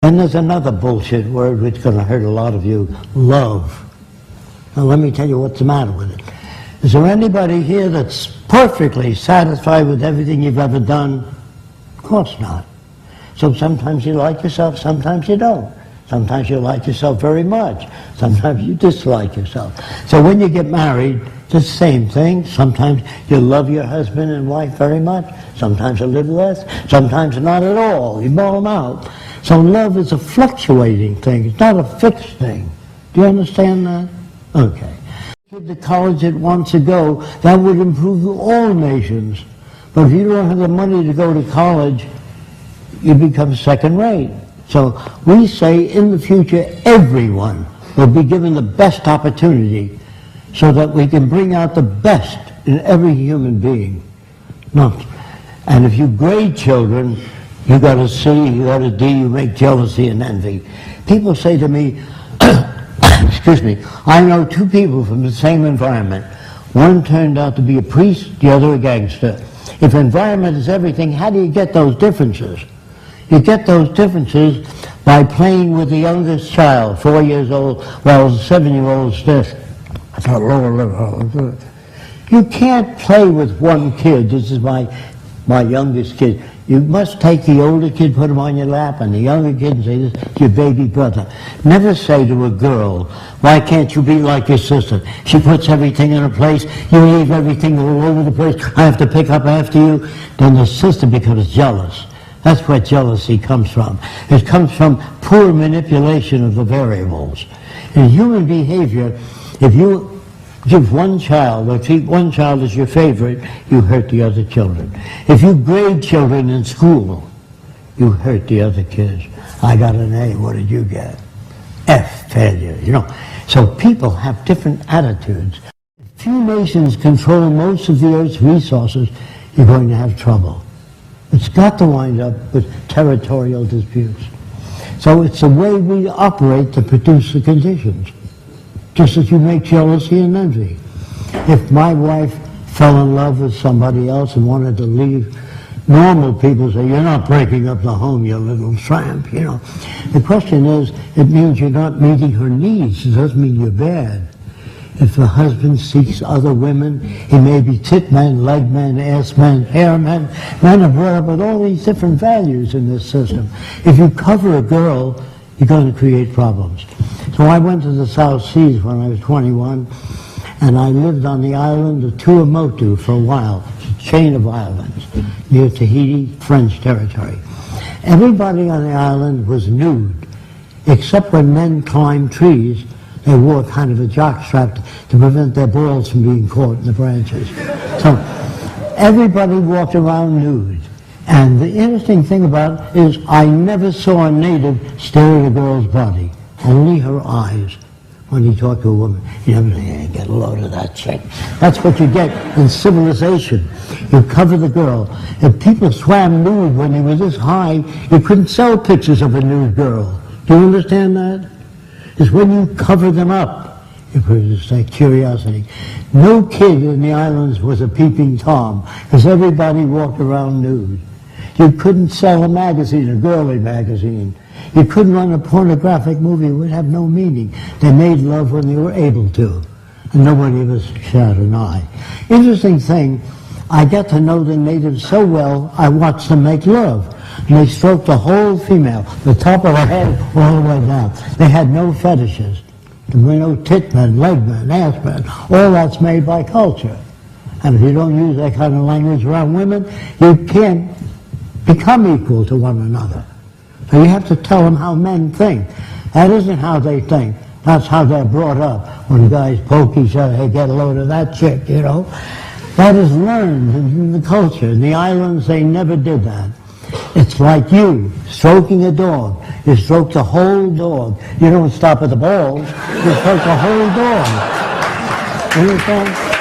And there's another bullshit word which is going to hurt a lot of you, love. Now let me tell you what's the matter with it. Is there anybody here that's perfectly satisfied with everything you've ever done? Of course not. So sometimes you like yourself, sometimes you don't. Sometimes you like yourself very much. Sometimes you dislike yourself. So when you get married, it's the same thing. Sometimes you love your husband and wife very much. Sometimes a little less. Sometimes not at all. You ball them out. So love is a fluctuating thing. It's not a fixed thing. Do you understand that? Okay. The college that wants to go, that would improve all nations. But if you don't have the money to go to college, you become second rate. So we say in the future everyone will be given the best opportunity so that we can bring out the best in every human being. No. And if you grade children, you got a C, you got a D, you make jealousy and envy. People say to me, excuse me, I know two people from the same environment. One turned out to be a priest, the other a gangster. If environment is everything, how do you get those differences? You get those differences by playing with the youngest child, 4 years old, while the 7-year-old's this. You can't play with one kid. This is my youngest kid. You must take the older kid, put him on your lap, and the younger kid and say, this is your baby brother. Never say to a girl, why can't you be like your sister? She puts everything in her place. You leave everything all over the place. I have to pick up after you. Then the sister becomes jealous. That's where jealousy comes from. It comes from poor manipulation of the variables. In human behavior, if you give one child or treat one child as your favorite, you hurt the other children. If you grade children in school, you hurt the other kids. I got an A, what did you get? F, failure, you know. So people have different attitudes. If few nations control most of the Earth's resources, you're going to have trouble. It's got to wind up with territorial disputes. So it's the way we operate to produce the conditions. Just as you make jealousy and envy. If my wife fell in love with somebody else and wanted to leave, normal people say, you're not breaking up the home, you little tramp, you know. The question is, it means you're not meeting her needs. It doesn't mean you're bad. If the husband seeks other women, he may be tit man, leg man, ass man, hair man. Men are brought up with all these different values in this system. If you cover a girl, you're going to create problems. So I went to the South Seas when I was 21, and I lived on the island of Tuamotu for a while, a chain of islands, near Tahiti, French territory. Everybody on the island was nude, except when men climbed trees. They wore kind of a jockstrap to prevent their balls from being caught in the branches. So everybody walked around nude. And the interesting thing about it is I never saw a native stare at a girl's body, only her eyes. When you talk to a woman, you never say, hey, get a load of that chick. That's what you get in civilization. You cover the girl. If people swam nude when they were this high, you couldn't sell pictures of a nude girl. Do you understand that? It's when you cover them up, you produce that curiosity. No kid in the islands was a peeping Tom, because everybody walked around nude. You couldn't sell a magazine, a girly magazine. You couldn't run a pornographic movie. It would have no meaning. They made love when they were able to, and nobody of us shot an eye. Interesting thing, I got to know the natives so well, I watched them make love. And they stroked the whole female, the top of her head all the way down. They had no fetishes. There were no tit men, leg men, ass men. All that's made by culture. And if you don't use that kind of language around women, you can't become equal to one another. So you have to tell them how men think. That isn't how they think. That's how they're brought up. When guys poke each other, hey, get a load of that chick, you know. That is learned in the culture. In the islands, they never did that. It's like you stroking a dog. You stroke the whole dog. You don't stop at the balls. You stroke the whole dog. You understand?